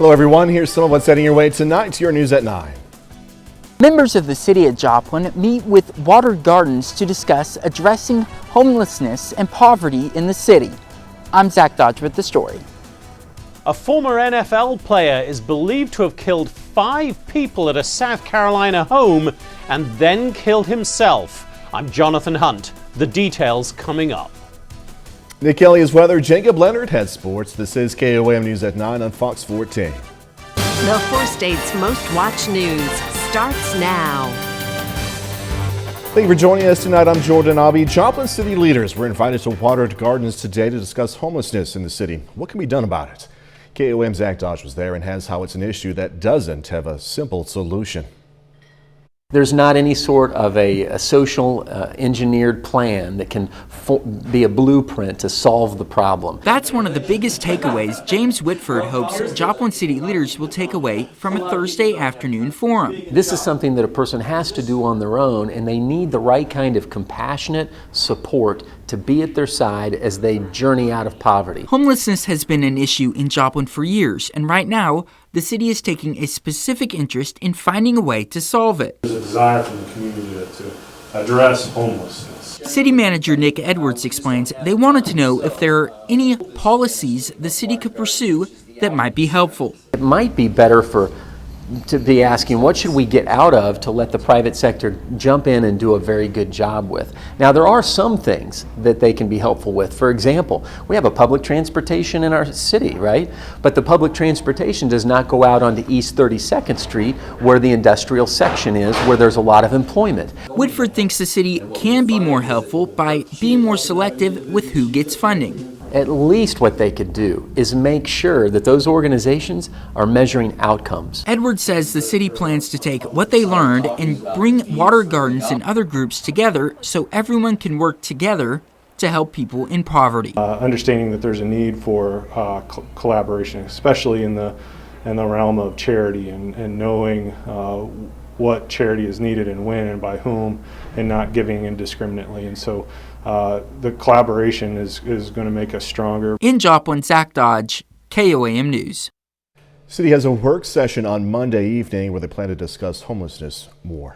Hello everyone, here's some of what's heading your way tonight to your news at 9. Members of the city of Joplin meet with Water Gardens to discuss addressing homelessness and poverty in the city. I'm Zach Dodge with the story. A former NFL player is believed to have killed 5 people at a South Carolina home and then killed himself. I'm Jonathan Hunt. The details coming up. Nick Kelly is weather. Jacob Leonard has sports. This is KOAM News at 9 on Fox 14. The 4 states' most watched news starts now. Thank you for joining us tonight. I'm Jordan Abbey. Joplin city leaders were invited to Water Gardens today to discuss homelessness in the city. What can be done about it? KOAM's Zach Dodge was there and has how it's an issue that doesn't have a simple solution. There's not any sort of a social engineered plan that can be a blueprint to solve the problem. That's one of the biggest takeaways James Whitford hopes Joplin city leaders will take away from a Thursday afternoon forum. This is something that a person has to do on their own, and they need the right kind of compassionate support to be at their side as they journey out of poverty. Homelessness has been an issue in Joplin for years, and right now, the city is taking a specific interest in finding a way to solve it. There's a desire from the community to address homelessness. City Manager Nick Edwards explains they wanted to know if there are any policies the city could pursue that might be helpful. It might be better to be asking, what should we get out of to let the private sector jump in and do a very good job with? Now, there are some things that they can be helpful with. For example, we have a public transportation in our city, right? But the public transportation does not go out onto East 32nd Street where the industrial section is, where there's a lot of employment. Whitford thinks the city can be more helpful by being more selective with who gets funding. At least what they could do is make sure that those organizations are measuring outcomes. Edwards says the city plans to take what they learned and bring Water Gardens and other groups together so everyone can work together to help people in poverty. Understanding that there's a need for collaboration, especially in the realm of charity, and knowing what charity is needed and when and by whom, and not giving indiscriminately. And so the collaboration is going to make us stronger. In Joplin, Zach Dodge, KOAM News. City has a work session on Monday evening where they plan to discuss homelessness more.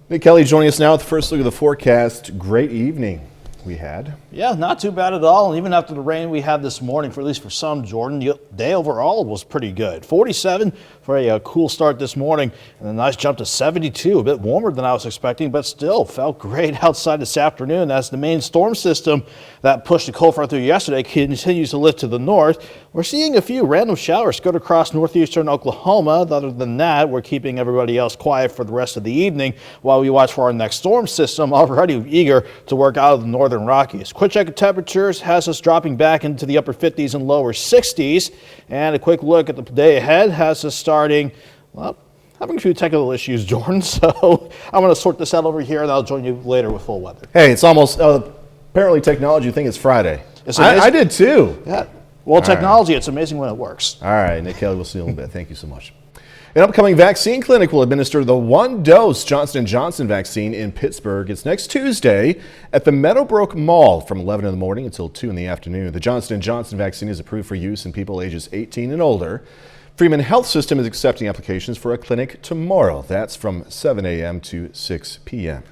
Nick Kelly joining us now with the first look at the forecast. Great evening we had. Yeah, not too bad at all. And even after the rain we had this morning, for at least for some, Jordan, the day overall was pretty good. 47 for a cool start this morning, and a nice jump to 72, a bit warmer than I was expecting, but still felt great outside this afternoon as the main storm system that pushed the cold front through yesterday continues to lift to the north. We're seeing a few random showers skirt across northeastern Oklahoma. Other than that, we're keeping everybody else quiet for the rest of the evening while we watch for our next storm system, already eager to work out of the northern Rockies. Quick check of temperatures has us dropping back into the upper 50s and lower 60s. And a quick look at the day ahead has us starting, well, having a few technical issues, Jordan. So I'm going to sort this out over here, and I'll join you later with full weather. Hey, it's almost, apparently technology think it's Friday. I did too. Yeah. Well, technology, it's amazing when it works. All right, Nick Kelly, we'll see you in a little bit. Thank you so much. An upcoming vaccine clinic will administer the 1-dose Johnson & Johnson vaccine in Pittsburgh. It's next Tuesday at the Meadowbrook Mall from 11 in the morning until 2 in the afternoon. The Johnson & Johnson vaccine is approved for use in people ages 18 and older. Freeman Health System is accepting applications for a clinic tomorrow. That's from 7 a.m. to 6 p.m.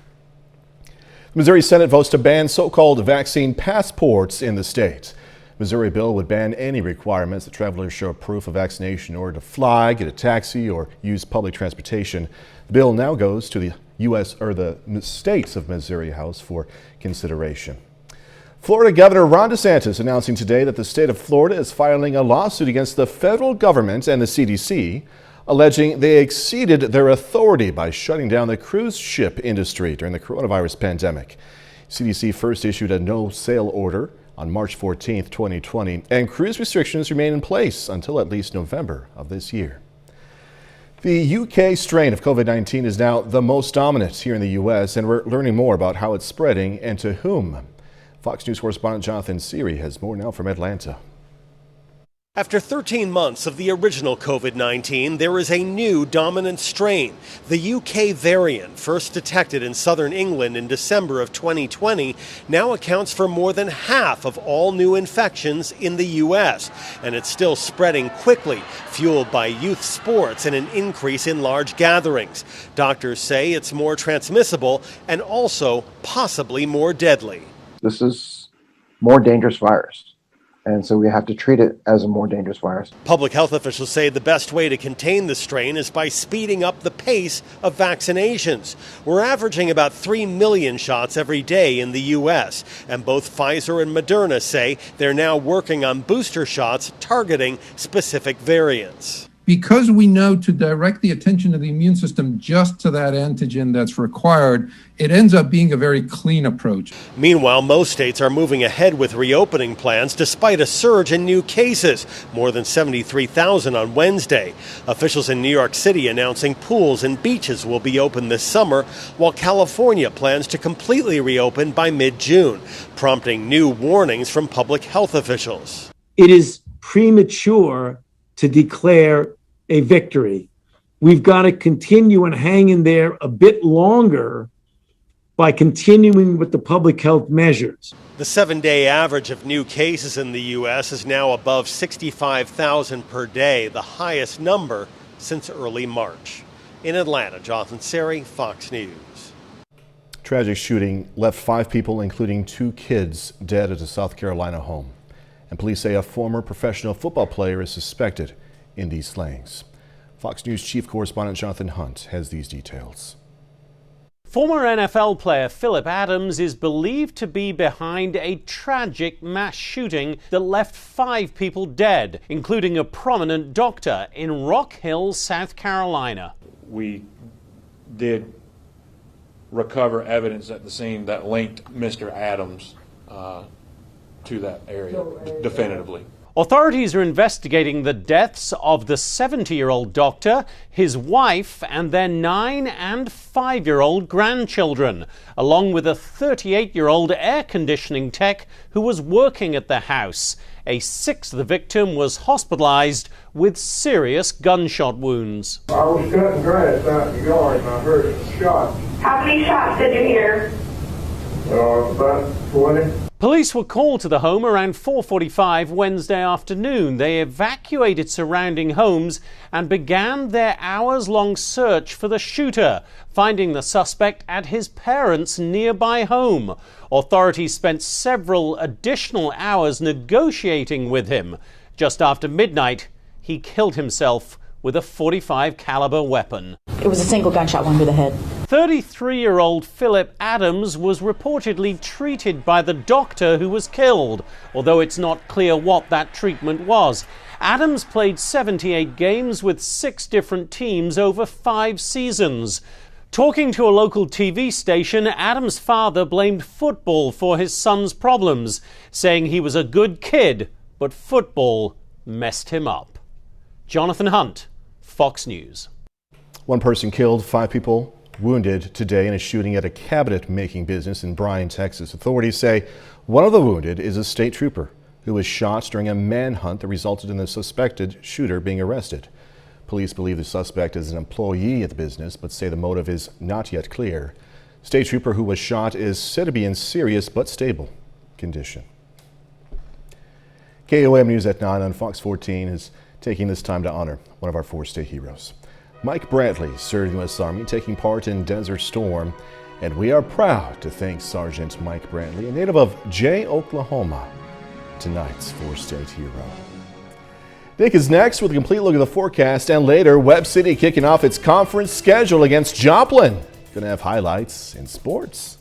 The Missouri Senate votes to ban so-called vaccine passports in the state. Missouri bill would ban any requirements that travelers show proof of vaccination in order to fly, get a taxi, or use public transportation. The bill now goes to the the states of Missouri House for consideration. Florida Governor Ron DeSantis announcing today that the state of Florida is filing a lawsuit against the federal government and the CDC, alleging they exceeded their authority by shutting down the cruise ship industry during the coronavirus pandemic. CDC first issued a no-sail order on March 14, 2020, and cruise restrictions remain in place until at least November of this year. The UK strain of COVID-19 is now the most dominant here in the U.S., and we're learning more about how it's spreading and to whom. Fox News correspondent Jonathan Seary has more now from Atlanta. After 13 months of the original COVID-19, there is a new dominant strain. The UK variant, first detected in southern England in December of 2020, now accounts for more than half of all new infections in the US. And it's still spreading quickly, fueled by youth sports and an increase in large gatherings. Doctors say it's more transmissible and also possibly more deadly. This is more dangerous virus. And so we have to treat it as a more dangerous virus. Public health officials say the best way to contain the strain is by speeding up the pace of vaccinations. We're averaging about 3 million shots every day in the U.S., and both Pfizer and Moderna say they're now working on booster shots targeting specific variants. Because we know to direct the attention of the immune system just to that antigen that's required, it ends up being a very clean approach. Meanwhile, most states are moving ahead with reopening plans despite a surge in new cases, more than 73,000 on Wednesday. Officials in New York City announcing pools and beaches will be open this summer, while California plans to completely reopen by mid-June, prompting new warnings from public health officials. It is premature to declare a victory. We've got to continue and hang in there a bit longer by continuing with the public health measures. The 7-day average of new cases in the U.S. is now above 65,000 per day, the highest number since early March. In Atlanta, Jonathan Seri, Fox News. Tragic shooting left 5 people, including 2 kids, dead at a South Carolina home. And police say a former professional football player is suspected in these slayings. Fox News chief correspondent Jonathan Hunt has these details. Former NFL player Philip Adams is believed to be behind a tragic mass shooting that left 5 people dead, including a prominent doctor in Rock Hill, South Carolina. We did recover evidence at the scene that linked Mr. Adams to that area definitively. Authorities are investigating the deaths of the 70-year-old doctor, his wife, and their 9- and 5-year-old grandchildren, along with a 38-year-old air conditioning tech who was working at the house. A 6th victim was hospitalized with serious gunshot wounds. I was cutting grass out in the yard and I heard a shot. How many shots did you hear? About 20. Police were called to the home around 4:45 Wednesday afternoon. They evacuated surrounding homes and began their hours-long search for the shooter, finding the suspect at his parents' nearby home. Authorities spent several additional hours negotiating with him. Just after midnight, he killed himself with a .45 caliber weapon. It was a single gunshot wound to the head. 33-year-old Philip Adams was reportedly treated by the doctor who was killed, although it's not clear what that treatment was. Adams played 78 games with 6 different teams over 5 seasons. Talking to a local TV station, Adams' father blamed football for his son's problems, saying he was a good kid, but football messed him up. Jonathan Hunt, Fox News. 1 person killed, 5 people wounded today in a shooting at a cabinet-making business in Bryan, Texas. Authorities say one of the wounded is a state trooper who was shot during a manhunt that resulted in the suspected shooter being arrested. Police believe the suspect is an employee at the business, but say the motive is not yet clear. State trooper who was shot is said to be in serious but stable condition. KOAM News at 9 on Fox 14 is taking this time to honor one of our 4 state heroes. Mike Brantley served the U.S. Army, taking part in Desert Storm, and we are proud to thank Sergeant Mike Brantley, a native of Jay, Oklahoma, tonight's 4 state hero. Nick is next with a complete look at the forecast, and later, Webb City kicking off its conference schedule against Joplin. Going to have highlights in sports.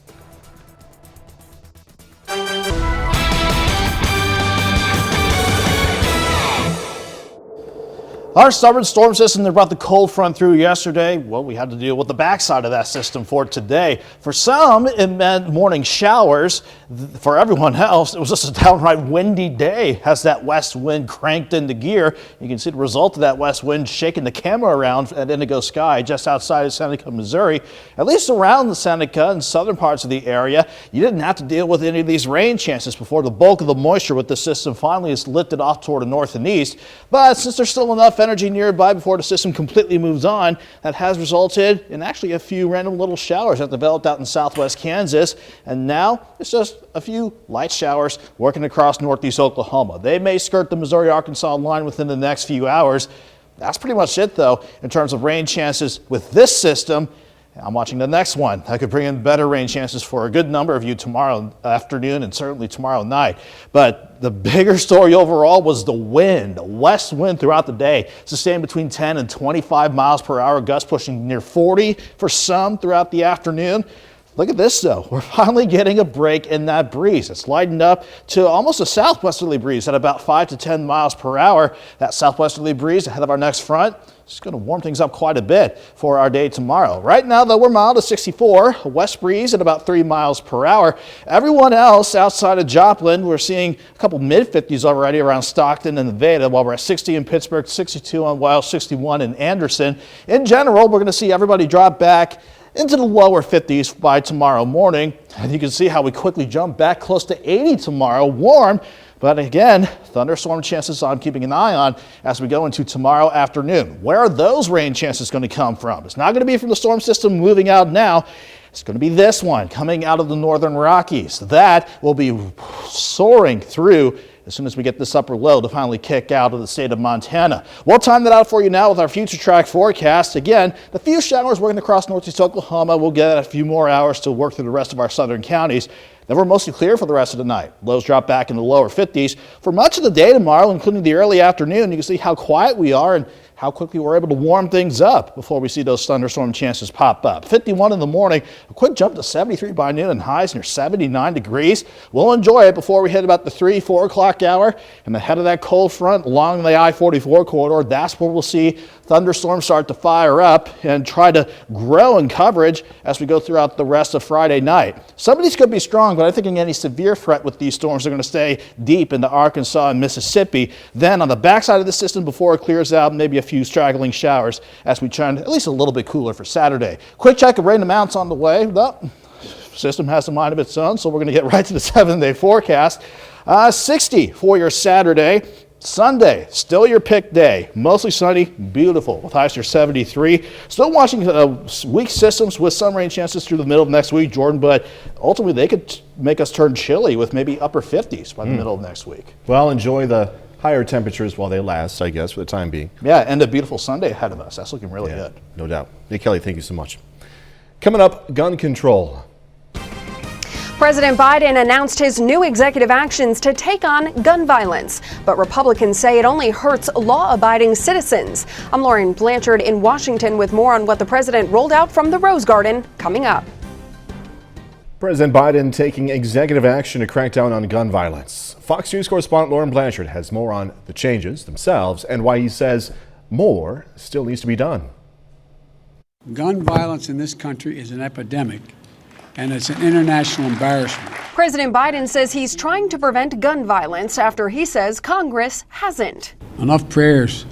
Our stubborn storm system that brought the cold front through yesterday, well, we had to deal with the backside of that system for today. For some, it meant morning showers. For everyone else, it was just a downright windy day as that west wind cranked into gear. You can see the result of that west wind shaking the camera around at Indigo Sky just outside of Seneca, Missouri. At least around the Seneca and southern parts of the area, you didn't have to deal with any of these rain chances before the bulk of the moisture with the system finally is lifted off toward the north and east. But since there's still enough energy nearby before the system completely moves on, that has resulted in actually a few random little showers that developed out in southwest Kansas. And now it's just a few light showers working across northeast Oklahoma. They may skirt the Missouri-Arkansas line within the next few hours. That's pretty much it, though, in terms of rain chances with this system. I'm watching the next one. That could bring in better rain chances for a good number of you tomorrow afternoon and certainly tomorrow night. But the bigger story overall was the wind, the west wind throughout the day, sustained between 10 and 25 miles per hour, gusts pushing near 40 for some throughout the afternoon. Look at this, though. We're finally getting a break in that breeze. It's lightened up to almost a southwesterly breeze at about 5 to 10 miles per hour. That southwesterly breeze ahead of our next front is going to warm things up quite a bit for our day tomorrow. Right now, though, we're mild to 64, a west breeze at about 3 miles per hour. Everyone else outside of Joplin, we're seeing a couple mid-50s already around Stockton and Nevada, while we're at 60 in Pittsburgh, 62 on Wild, 61 in Anderson. In general, we're going to see everybody drop back into the lower 50s by tomorrow morning. And you can see how we quickly jump back close to 80 tomorrow, warm. But again, thunderstorm chances I'm keeping an eye on as we go into tomorrow afternoon. Where are those rain chances going to come from? It's not going to be from the storm system moving out now. It's going to be this one coming out of the northern Rockies. That will be soaring through as soon as we get this upper low to finally kick out of the state of Montana. We'll time that out for you now with our future track forecast. Again, the few showers working across northeast Oklahoma. We'll get a few more hours to work through the rest of our southern counties. Then we're mostly clear for the rest of the night. Lows drop back in the lower 50s. For much of the day tomorrow, including the early afternoon, you can see how quiet we are and how quickly we're able to warm things up before we see those thunderstorm chances pop up. 51 in the morning, a quick jump to 73 by noon and highs near 79 degrees. We'll enjoy it before we hit about the 3-4 o'clock hour. And ahead of that cold front along the I-44 corridor, that's where we'll see thunderstorms start to fire up and try to grow in coverage as we go throughout the rest of Friday night. Some of these could be strong, but I think any severe threat with these storms are going to stay deep into Arkansas and Mississippi. Then on the backside of the system before it clears out, maybe a few straggling showers as we turn at least a little bit cooler for Saturday. Quick check of rain amounts on the way. The system has a mind of its own, so we're going to get right to the 7-day forecast. 60 for your Saturday. Sunday, still your pick day. Mostly sunny, beautiful, with highs near 73. Still watching weak systems with some rain chances through the middle of next week, Jordan, but ultimately they could make us turn chilly with maybe upper 50s by the middle of next week. Well, enjoy the higher temperatures while they last, I guess, for the time being. Yeah, and a beautiful Sunday ahead of us. That's looking really good. No doubt. Nick Kelly, thank you so much. Coming up, gun control. President Biden announced his new executive actions to take on gun violence, but Republicans say it only hurts law-abiding citizens. I'm Lauren Blanchard in Washington with more on what the president rolled out from the Rose Garden coming up. President Biden taking executive action to crack down on gun violence. Fox News correspondent Lauren Blanchard has more on the changes themselves and why he says more still needs to be done. Gun violence in this country is an epidemic, and it's an international embarrassment. President Biden says he's trying to prevent gun violence after he says Congress hasn't. Enough prayers.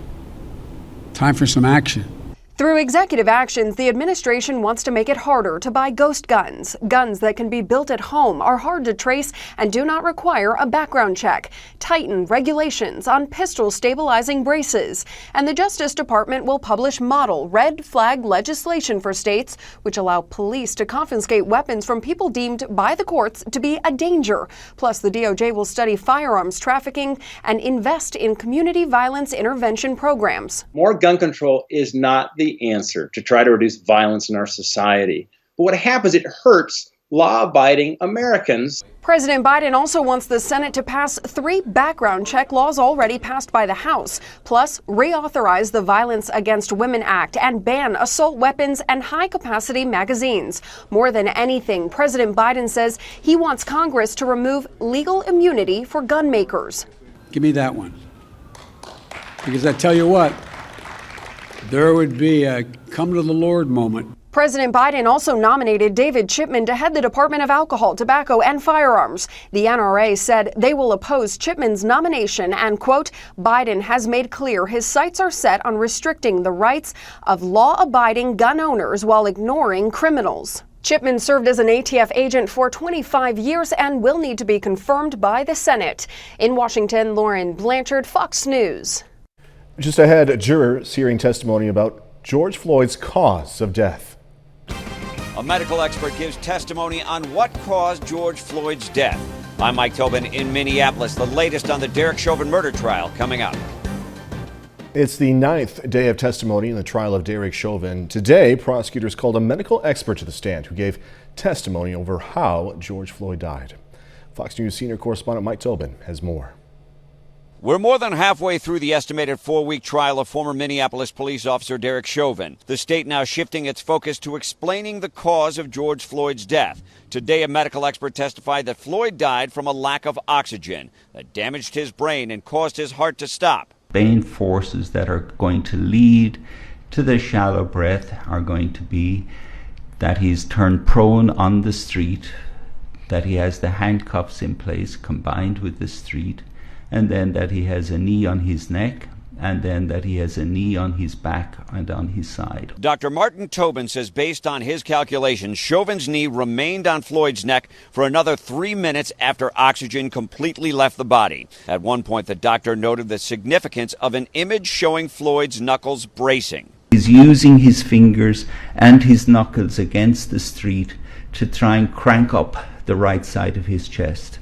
Time for some action. Through executive actions, the administration wants to make it harder to buy ghost guns. Guns that can be built at home, are hard to trace, and do not require a background check. Tighten regulations on pistol stabilizing braces. And the Justice Department will publish model red flag legislation for states, which allow police to confiscate weapons from people deemed by the courts to be a danger. Plus, the DOJ will study firearms trafficking and invest in community violence intervention programs. More gun control is not the answer to try to reduce violence in our society. But what happens, it hurts law-abiding Americans. President Biden also wants the Senate to pass 3 background check laws already passed by the House, plus reauthorize the Violence Against Women Act and ban assault weapons and high-capacity magazines. More than anything, President Biden says he wants Congress to remove legal immunity for gun makers. Give me that one. Because I tell you what, there would be a come to the Lord moment. President Biden also nominated David Chipman to head the Department of Alcohol, Tobacco, and Firearms. The NRA said they will oppose Chipman's nomination and, quote, Biden has made clear his sights are set on restricting the rights of law-abiding gun owners while ignoring criminals. Chipman served as an ATF agent for 25 years and will need to be confirmed by the Senate. In Washington, Lauren Blanchard, Fox News. Just ahead, jurors hearing testimony about George Floyd's cause of death. A medical expert gives testimony on what caused George Floyd's death. I'm Mike Tobin in Minneapolis. The latest on the Derek Chauvin murder trial coming up. It's the 9th day of testimony in the trial of Derek Chauvin. Today, prosecutors called a medical expert to the stand who gave testimony over how George Floyd died. Fox News senior correspondent Mike Tobin has more. We're more than halfway through the estimated 4-week trial of former Minneapolis police officer Derek Chauvin. The state now shifting its focus to explaining the cause of George Floyd's death. Today, a medical expert testified that Floyd died from a lack of oxygen that damaged his brain and caused his heart to stop. Main forces that are going to lead to the shallow breath are going to be that he's turned prone on the street, that he has the handcuffs in place combined with the street, and then that he has a knee on his neck, and then that he has a knee on his back and on his side. Dr. Martin Tobin says based on his calculations, Chauvin's knee remained on Floyd's neck for another 3 minutes after oxygen completely left the body. At one point, the doctor noted the significance of an image showing Floyd's knuckles bracing. He's using his fingers and his knuckles against the street to try and crank up the right side of his chest.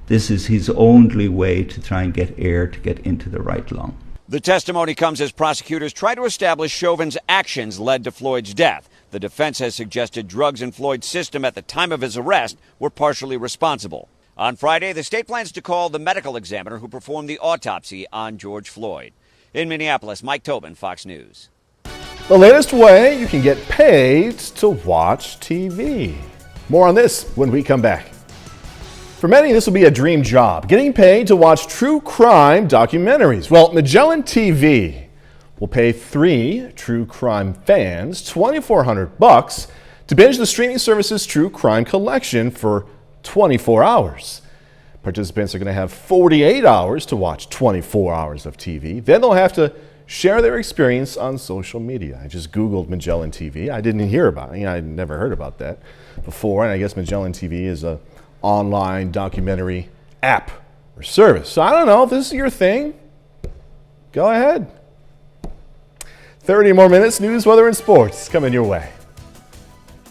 This is his only way to try and get air to get into the right lung. The testimony comes as prosecutors try to establish Chauvin's actions led to Floyd's death. The defense has suggested drugs in Floyd's system at the time of his arrest were partially responsible. On Friday, the state plans to call the medical examiner who performed the autopsy on George Floyd. In Minneapolis, Mike Tobin, Fox News. The latest way you can get paid to watch TV. More on this when we come back. For many, this will be a dream job, getting paid to watch true crime documentaries. Well, Magellan TV will pay 3 true crime fans $2,400 to binge the streaming service's true crime collection for 24 hours. Participants are going to have 48 hours to watch 24 hours of TV. Then they'll have to share their experience on social media. I just Googled Magellan TV. I didn't hear about it. I'd never heard about that before, and I guess Magellan TV is a online documentary app or service. So I don't know if this is your thing. Go ahead. 30 more minutes, news, weather, and sports coming your way.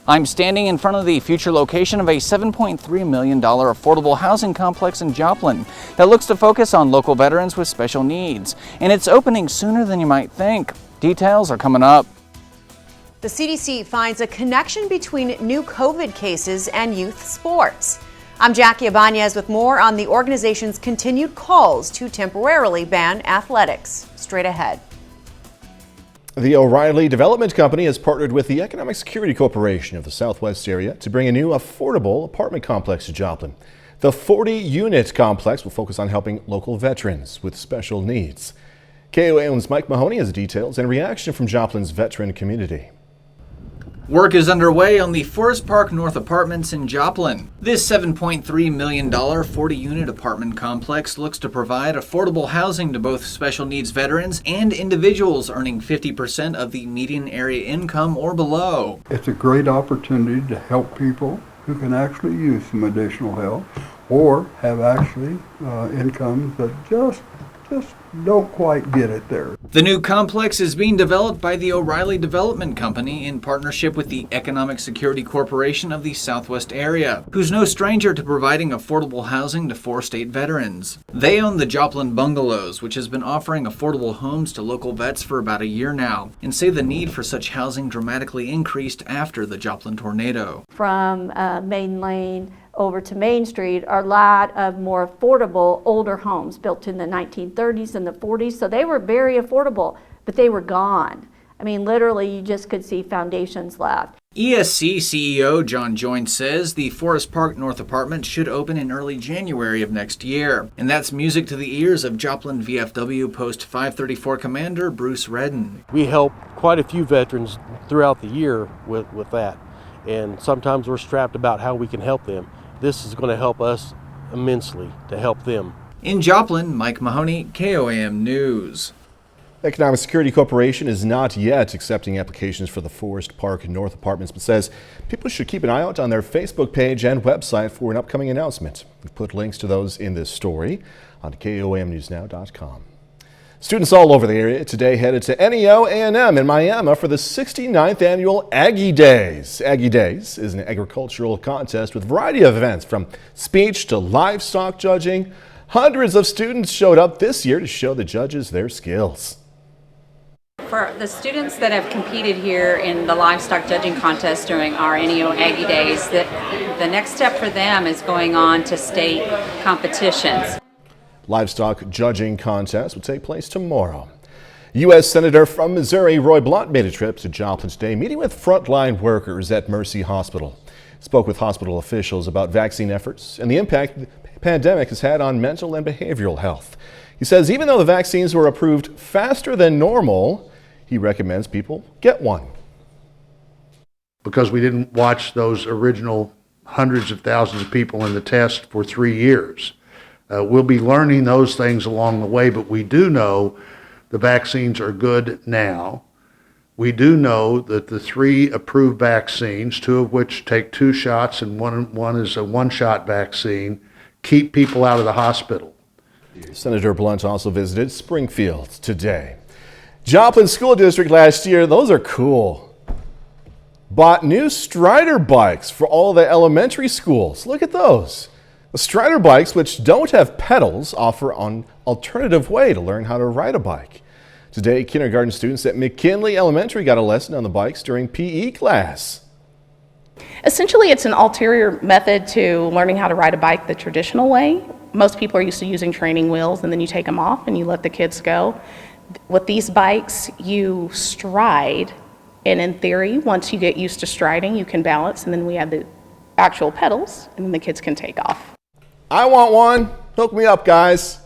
I'm standing in front of the future location of a $7.3 million affordable housing complex in Joplin that looks to focus on local veterans with special needs. And it's opening sooner than you might think. Details are coming up. The CDC finds a connection between new COVID cases and youth sports. I'm Jackie Ibanez with more on the organization's continued calls to temporarily ban athletics. Straight ahead. The O'Reilly Development Company has partnered with the Economic Security Corporation of the Southwest area to bring a new affordable apartment complex to Joplin. The 40-unit complex will focus on helping local veterans with special needs. KOAM's Mike Mahoney has details and reaction from Joplin's veteran community. Work is underway on the Forest Park North Apartments in Joplin. This $7.3 million 40-unit apartment complex looks to provide affordable housing to both special needs veterans and individuals earning 50% of the median area income or below. It's a great opportunity to help people who can actually use some additional help or have actually incomes that just don't quite get it there. The new complex is being developed by the O'Reilly Development Company in partnership with the Economic Security Corporation of the Southwest area, who's no stranger to providing affordable housing to 4 state veterans. They own the Joplin Bungalows, which has been offering affordable homes to local vets for about a year now, and say the need for such housing dramatically increased after the Joplin tornado. From Main Lane over to Main Street are a lot of more affordable older homes built in the 1930s and the 40s. So they were very affordable, but they were gone. I mean, literally, you just could see foundations left. ESC CEO John Joyne says the Forest Park North apartment should open in early January of next year. And that's music to the ears of Joplin VFW Post 534 Commander Bruce Redden. We help quite a few veterans throughout the year with that. And sometimes we're strapped about how we can help them. This is going to help us immensely to help them. In Joplin, Mike Mahoney, KOAM News. Economic Security Corporation is not yet accepting applications for the Forest Park North apartments, but says people should keep an eye out on their Facebook page and website for an upcoming announcement. We've put links to those in this story on KOAMNewsNow.com. Students all over the area today headed to NEO A&M in Miami for the 69th annual Aggie Days. Aggie Days is an agricultural contest with a variety of events from speech to livestock judging. Hundreds of students showed up this year to show the judges their skills. For the students that have competed here in the livestock judging contest during our NEO Aggie Days, the next step for them is going on to state competitions. Livestock judging contest will take place tomorrow. U.S. Senator from Missouri Roy Blunt made a trip to Joplin today, meeting with frontline workers at Mercy Hospital. Spoke with hospital officials about vaccine efforts and the impact the pandemic has had on mental and behavioral health. He says even though the vaccines were approved faster than normal, he recommends people get one. Because we didn't watch those original hundreds of thousands of people in the test for 3 years. We'll be learning those things along the way, but we do know the vaccines are good now. We do know that the 3 approved vaccines, 2 of which take 2 shots and one is a 1-shot vaccine, keep people out of the hospital. Senator Blunt also visited Springfield today. Joplin School District last year, those are cool, bought new Strider bikes for all the elementary schools. Look at those. The Strider bikes, which don't have pedals, offer an alternative way to learn how to ride a bike. Today, kindergarten students at McKinley Elementary got a lesson on the bikes during PE class. Essentially, it's an ulterior method to learning how to ride a bike the traditional way. Most people are used to using training wheels, and then you take them off and you let the kids go. With these bikes, you stride, and in theory, once you get used to striding, you can balance, and then we have the actual pedals, and then the kids can take off. I want one. Hook me up, guys.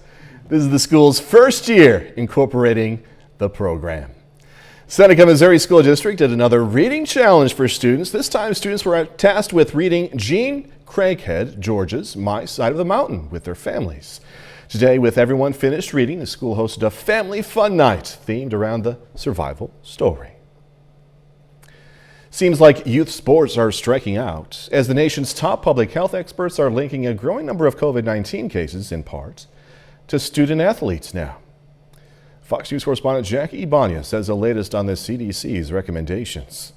This is the school's first year incorporating the program. Seneca, Missouri School District did another reading challenge for students. This time, students were tasked with reading Jean Craighead George's My Side of the Mountain with their families. Today, with everyone finished reading, the school hosted a family fun night themed around the survival story. Seems like youth sports are striking out, as the nation's top public health experts are linking a growing number of COVID-19 cases, in part, to student athletes now. Fox News correspondent Jackie Ibanez says the latest on the CDC's recommendations.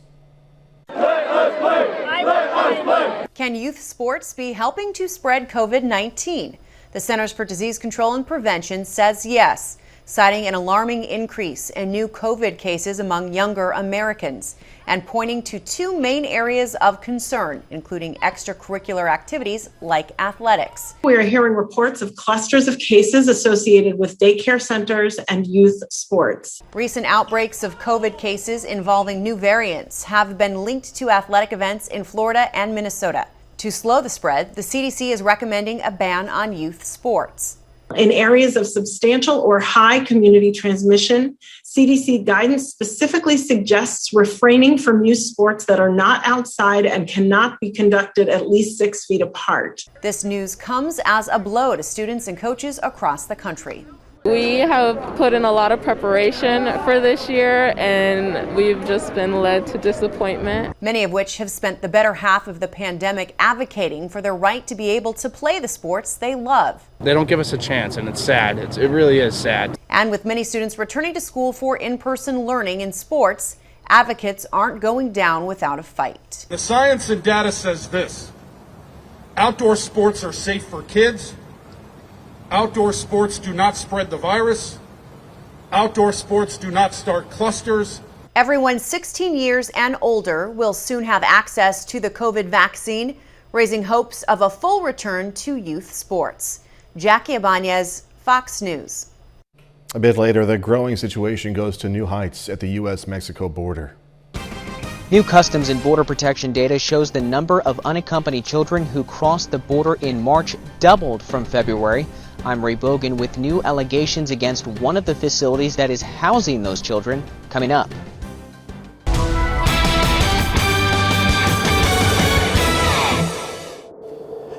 Can youth sports be helping to spread COVID-19? The Centers for Disease Control and Prevention says yes, citing an alarming increase in new COVID cases among younger Americans and pointing to 2 main areas of concern, including extracurricular activities like athletics. We are hearing reports of clusters of cases associated with daycare centers and youth sports. Recent outbreaks of COVID cases involving new variants have been linked to athletic events in Florida and Minnesota. To slow the spread, the CDC is recommending a ban on youth sports. In areas of substantial or high community transmission, CDC guidance specifically suggests refraining from youth sports that are not outside and cannot be conducted at least 6 feet apart. This news comes as a blow to students and coaches across the country. We have put in a lot of preparation for this year, and we've just been led to disappointment. Many of which have spent the better half of the pandemic advocating for their right to be able to play the sports they love. They don't give us a chance, and it's sad. It really is sad. And with many students returning to school for in-person learning in sports, advocates aren't going down without a fight. The science and data says this: outdoor sports are safe for kids. Outdoor sports do not spread the virus. Outdoor sports do not start clusters. Everyone 16 years and older will soon have access to the COVID vaccine, raising hopes of a full return to youth sports. Jackie Ibanez, Fox News. A bit later, the growing situation goes to new heights at the U.S.-Mexico border. New Customs and Border Protection data shows the number of unaccompanied children who crossed the border in March doubled from February. I'm Ray Bogan with new allegations against one of the facilities that is housing those children coming up.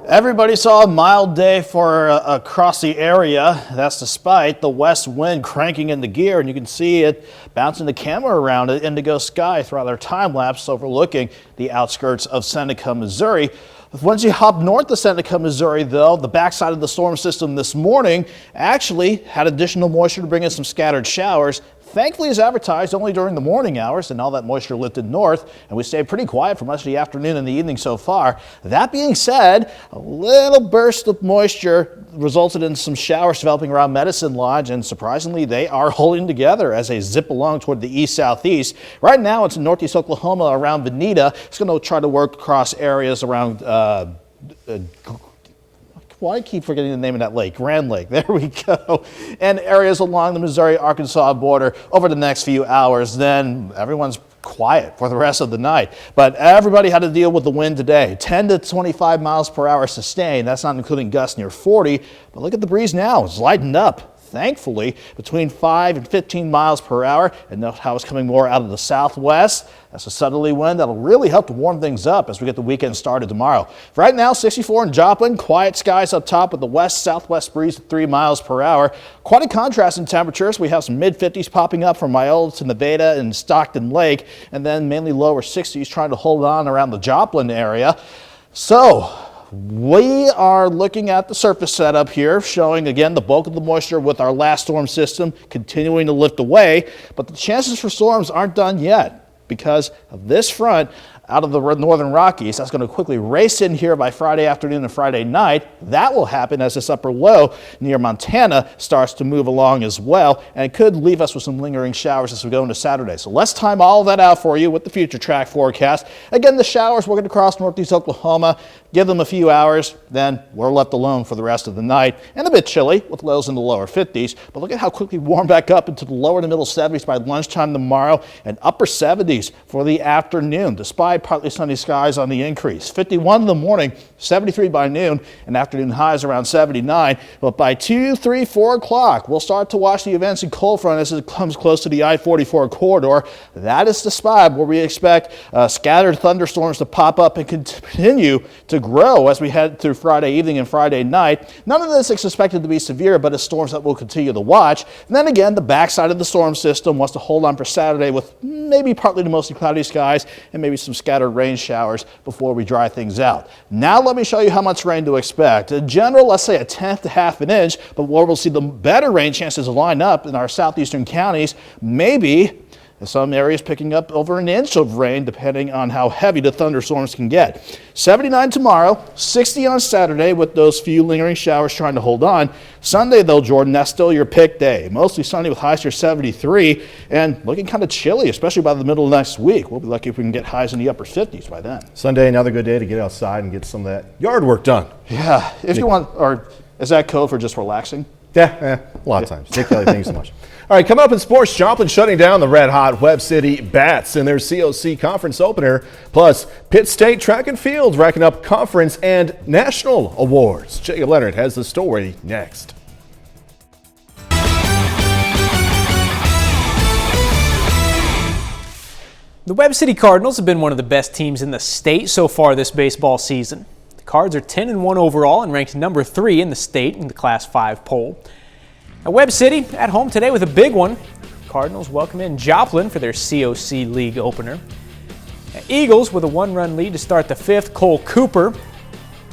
Everybody saw a mild day for across the area. That's despite the west wind cranking into gear, and you can see it bouncing the camera around an indigo sky throughout our time lapse overlooking the outskirts of Seneca, Missouri. Once you hop north of Seneca, Missouri, though, the backside of the storm system this morning actually had additional moisture to bring in some scattered showers. Thankfully, as advertised, only during the morning hours, and all that moisture lifted north, and we stayed pretty quiet for much of the afternoon and the evening so far. That being said, a little burst of moisture resulted in some showers developing around Medicine Lodge, and surprisingly, they are holding together as they zip along toward the east-southeast. Right now, it's in northeast Oklahoma around Bonita. It's going to try to work across areas around well, I keep forgetting the name of that lake, Grand Lake. There we go. And areas along the Missouri-Arkansas border over the next few hours. Then everyone's quiet for the rest of the night. But everybody had to deal with the wind today. 10 to 25 miles per hour sustained. That's not including gusts near 40. But look at the breeze now. It's lightened up. Thankfully, between 5 and 15 miles per hour, and note how it's coming more out of the southwest. That's a southerly wind that'll really help to warm things up as we get the weekend started tomorrow. Right now, 64 in Joplin, quiet skies up top with the west-southwest breeze at 3 miles per hour. Quite a contrast in temperatures. We have some mid-50s popping up from Iola to Nevada and Stockton Lake, and then mainly lower 60s trying to hold on around the Joplin area. So, we are looking at the surface setup here, showing again the bulk of the moisture with our last storm system continuing to lift away, but the chances for storms aren't done yet because of this front out of the northern Rockies. That's going to quickly race in here by Friday afternoon and Friday night. That will happen as this upper low near Montana starts to move along as well, and it could leave us with some lingering showers as we go into Saturday. So let's time all of that out for you with the future track forecast. Again, the showers working across northeast Oklahoma. Give them a few hours, then we're left alone for the rest of the night. And a bit chilly with lows in the lower 50s. But look at how quickly we warm back up into the lower to middle 70s by lunchtime tomorrow and upper 70s for the afternoon, despite partly sunny skies on the increase. 51 in the morning, 73 by noon, and afternoon highs around 79. But by 2, 3, 4 o'clock, we'll start to watch the events in cold front as it comes close to the I-44 corridor. That is the spot where we expect scattered thunderstorms to pop up and continue to grow as we head through Friday evening and Friday night. None of this is expected to be severe, but it's storms that we'll continue to watch. And then again, the backside of the storm system wants to hold on for Saturday with maybe partly to mostly cloudy skies and maybe some scattered rain showers before we dry things out. Now let me show you how much rain to expect. In general, let's say a tenth to half an inch, but where we'll see the better rain chances line up in our southeastern counties, maybe in some areas picking up over an inch of rain depending on how heavy the thunderstorms can get. 79 tomorrow, 60 on Saturday with those few lingering showers trying to hold on. Sunday though, Jordan, that's still your pick day. Mostly sunny with highs near 73 and looking kind of chilly, especially by the middle of next week. We'll be lucky if we can get highs in the upper 50s by then. Sunday, another good day to get outside and get some of that yard work done. Yeah, if you want, or is that code for just relaxing? Yeah, a lot of times. Take Kelly, thanks so much. All right, coming up in sports, Joplin shutting down the red-hot Webb City Bats in their COC conference opener. Plus, Pitt State Track and Field racking up conference and national awards. Jacob Leonard has the story next. The Webb City Cardinals have been one of the best teams in the state so far this baseball season. The Cards are 10-1 overall and ranked number 3 in the state in the Class 5 poll. Now, Webb City at home today with a big one. Cardinals welcome in Joplin for their COC League opener. Now, Eagles with a 1-run lead to start the 5th. Cole Cooper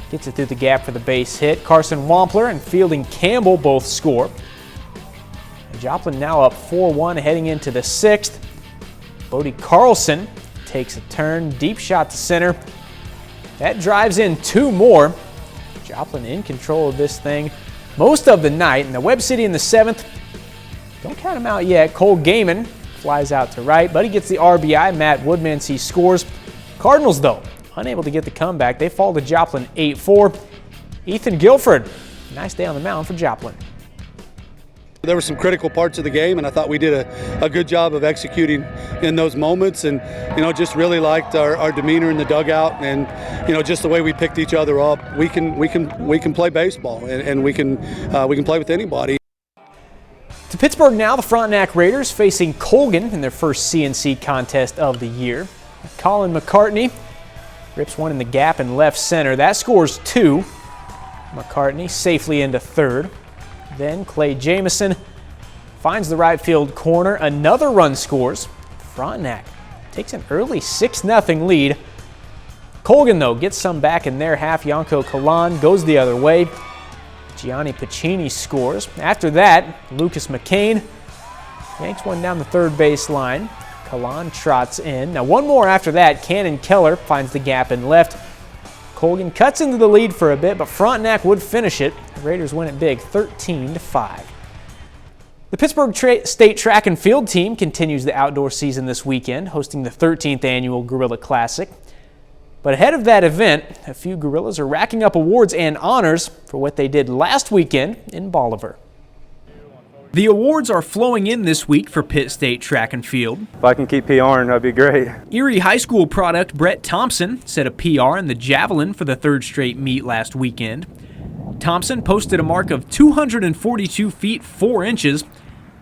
gets it through the gap for the base hit. Carson Wampler and Fielding Campbell both score. And Joplin now up 4-1 heading into the 6th. Bodie Carlson takes a turn, deep shot to center. That drives in 2 more. Joplin in control of this thing most of the night. And the Webb City in the 7th, don't count him out yet. Cole Gaiman flies out to right, but he gets the RBI. Matt Woodmansey scores. Cardinals, though, unable to get the comeback. They fall to Joplin 8-4. Ethan Guilford, nice day on the mound for Joplin. There were some critical parts of the game, and I thought we did a good job of executing in those moments, and just really liked our demeanor in the dugout, and just the way we picked each other up. We can play baseball, and we can play with anybody. To Pittsburgh now, the Frontenac Raiders facing Colgan in their first CNC contest of the year. Colin McCartney rips one in the gap in left center. That scores 2. McCartney safely into third. Then Clay Jamison finds the right field corner. Another run scores. Frontenac takes an early 6-0 lead. Colgan, though, gets some back in their half. Yanko Kalan goes the other way. Gianni Pacini scores. After that, Lucas McCain yanks one down the third base line. Kalan trots in. Now one more after that. Cannon Keller finds the gap in left. Colgan cuts into the lead for a bit, but Frontenac would finish it. The Raiders win it big, 13-5. The Pittsburgh State Track and Field team continues the outdoor season this weekend, hosting the 13th annual Gorilla Classic. But ahead of that event, a few Gorillas are racking up awards and honors for what they did last weekend in Bolivar. The awards are flowing in this week for Pitt State Track and Field. If I can keep PRing, that'd be great. Erie High School product Brett Thompson set a PR in the javelin for the third straight meet last weekend. Thompson posted a mark of 242 feet 4 inches,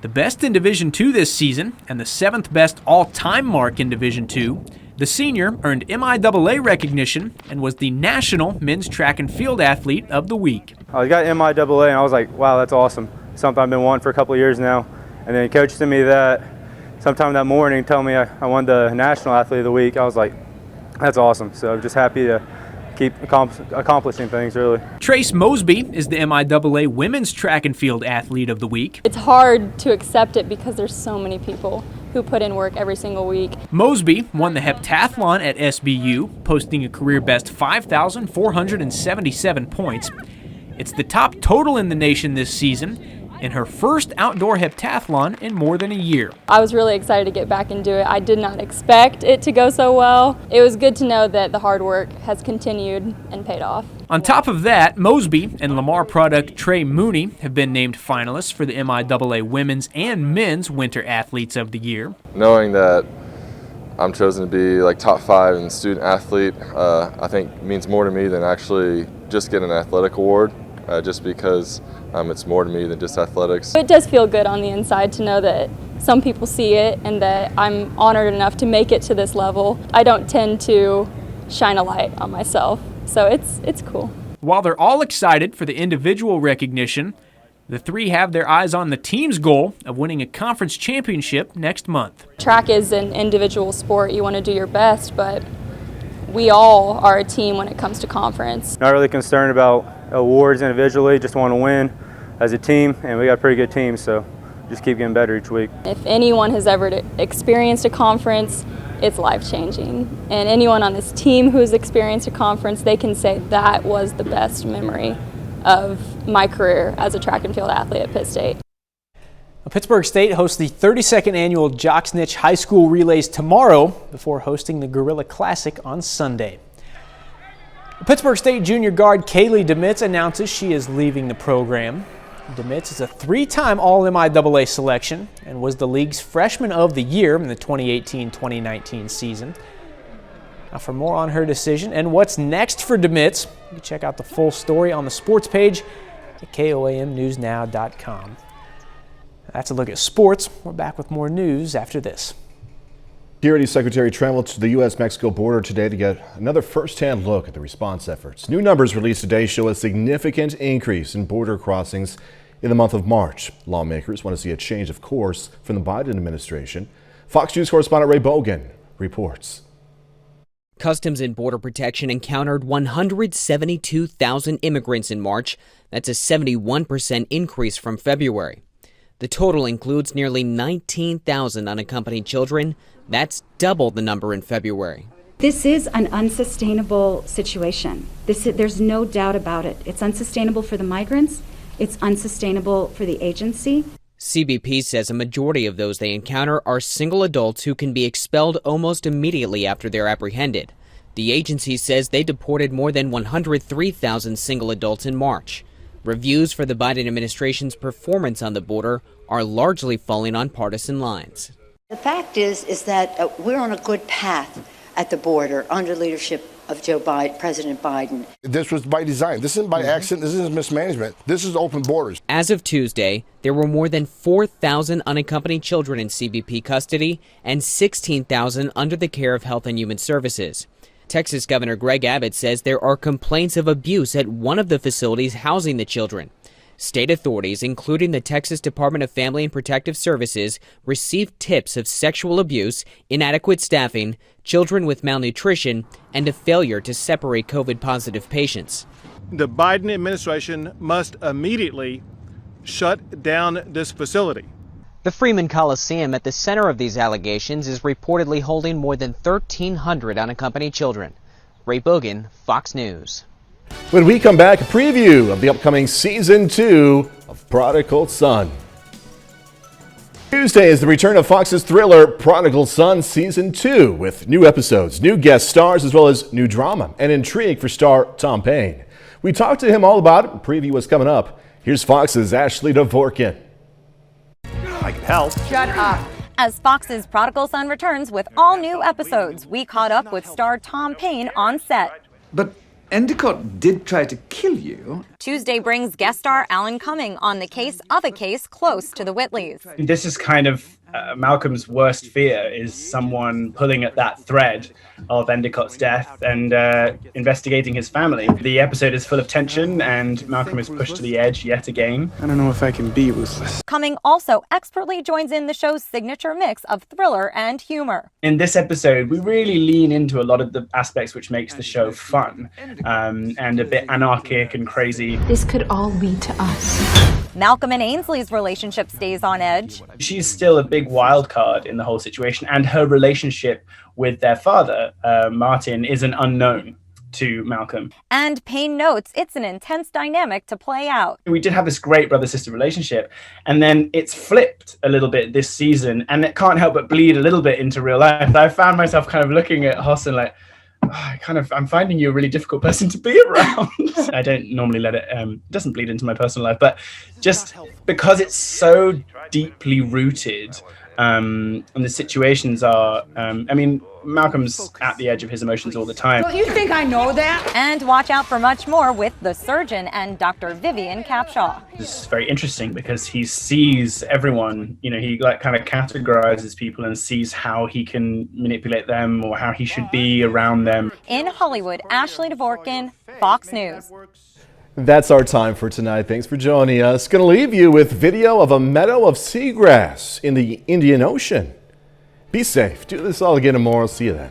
the best in Division II this season and the 7th best all-time mark in Division II. The senior earned MIAA recognition and was the National Men's Track and Field Athlete of the Week. I got MIAA and I was like, wow, that's awesome. Something I've been wanting for a couple of years now. And then coach sent me that sometime that morning, telling me I won the National Athlete of the Week. I was like, that's awesome. So I'm just happy to keep accomplishing things, really. Trace Mosby is the MIAA Women's Track and Field Athlete of the Week. It's hard to accept it because there's so many people who put in work every single week. Mosby won the heptathlon at SBU, posting a career best 5,477 points. It's the top total in the nation this season, in her first outdoor heptathlon in more than a year. I was really excited to get back and do it. I did not expect it to go so well. It was good to know that the hard work has continued and paid off. On top of that, Mosby and Lamar product Trey Mooney have been named finalists for the MIAA Women's and Men's Winter Athletes of the Year. Knowing that I'm chosen to be like top 5 in student athlete, I think means more to me than actually just getting an athletic award, just because it's more to me than just athletics. It does feel good on the inside to know that some people see it and that I'm honored enough to make it to this level. I don't tend to shine a light on myself, so it's cool. While they're all excited for the individual recognition, the three have their eyes on the team's goal of winning a conference championship next month. Track is an individual sport. You want to do your best, but we all are a team when it comes to conference. Not really concerned about awards individually, just want to win as a team, and we got a pretty good team, so just keep getting better each week. If anyone has ever experienced a conference, it's life-changing. And anyone on this team who's experienced a conference, they can say that was the best memory of my career as a track and field athlete at Pitt State. Pittsburgh State hosts the 32nd annual Jocksnitch High School Relays tomorrow before hosting the Gorilla Classic on Sunday. Pittsburgh State junior guard Kaylee Demitz announces she is leaving the program. Demitz is a 3-time All-MIAA selection and was the league's Freshman of the Year in the 2018-2019 season. Now for more on her decision and what's next for Demitz, you can check out the full story on the sports page at KOAMNewsNow.com. That's a look at sports. We're back with more news after this. Security Secretary traveled to the U.S.-Mexico border today to get another first-hand look at the response efforts. New numbers released today show a significant increase in border crossings in the month of March. Lawmakers want to see a change of course from the Biden administration. Fox News correspondent Ray Bogan reports. Customs and Border Protection encountered 172,000 immigrants in March. That's a 71% increase from February. The total includes nearly 19,000 unaccompanied children. That's double the number in February. This is an unsustainable situation. There's no doubt about it. It's unsustainable for the migrants. It's unsustainable for the agency. CBP says a majority of those they encounter are single adults who can be expelled almost immediately after they're apprehended. The agency says they deported more than 103,000 single adults in March. Reviews for the Biden administration's performance on the border are largely falling on partisan lines. The fact is that we're on a good path at the border under leadership of President Biden. This was by design. This isn't by accident. This isn't mismanagement. This is open borders. As of Tuesday, there were more than 4,000 unaccompanied children in CBP custody and 16,000 under the care of Health and Human Services. Texas Governor Greg Abbott says there are complaints of abuse at one of the facilities housing the children. State authorities, including the Texas Department of Family and Protective Services, received tips of sexual abuse, inadequate staffing, children with malnutrition, and a failure to separate COVID-positive patients. The Biden administration must immediately shut down this facility. The Freeman Coliseum at the center of these allegations is reportedly holding more than 1,300 unaccompanied children. Ray Bogan, Fox News. When we come back, a preview of the upcoming Season 2 of Prodigal Son. Tuesday is the return of Fox's thriller Prodigal Son Season 2 with new episodes, new guest stars, as well as new drama and intrigue for star Tom Payne. We talked to him all about it. A preview was coming up. Here's Fox's Ashley Dvorkin. I can help. Shut up. As Fox's Prodigal Son returns with all new episodes, we caught up with star Tom Payne on set. But Endicott did try to kill you. Tuesday brings guest star Alan Cumming on the case of a case close to the Whitleys. This is kind of Malcolm's worst fear, is someone pulling at that thread of Endicott's death and investigating his family. The episode is full of tension and Malcolm is pushed to the edge yet again. I don't know if I can be ruthless. Cumming also expertly joins in the show's signature mix of thriller and humor. In this episode, we really lean into a lot of the aspects which makes the show fun and a bit anarchic and crazy. This could all lead to us. Malcolm and Ainsley's relationship stays on edge. She's still a big wild card in the whole situation, and her relationship with their father, Martin, is an unknown to Malcolm. And Payne notes it's an intense dynamic to play out. We did have this great brother-sister relationship, and then it's flipped a little bit this season, and it can't help but bleed a little bit into real life. I found myself kind of looking at Hoss and like, I'm finding you a really difficult person to be around. I don't normally let it doesn't bleed into my personal life, but just because it's so deeply rooted, and the situations are, Malcolm's at the edge of his emotions all the time. Don't you think I know that? And watch out for much more with the surgeon and Dr. Vivian Capshaw. This is very interesting because he sees everyone, he kind of categorizes people and sees how he can manipulate them or how he should be around them. In Hollywood, Ashley Dvorkin, Fox News. That's our time for tonight. Thanks for joining us. Going to leave you with video of a meadow of seagrass in the Indian Ocean. Be safe. Do this all again tomorrow. See you then.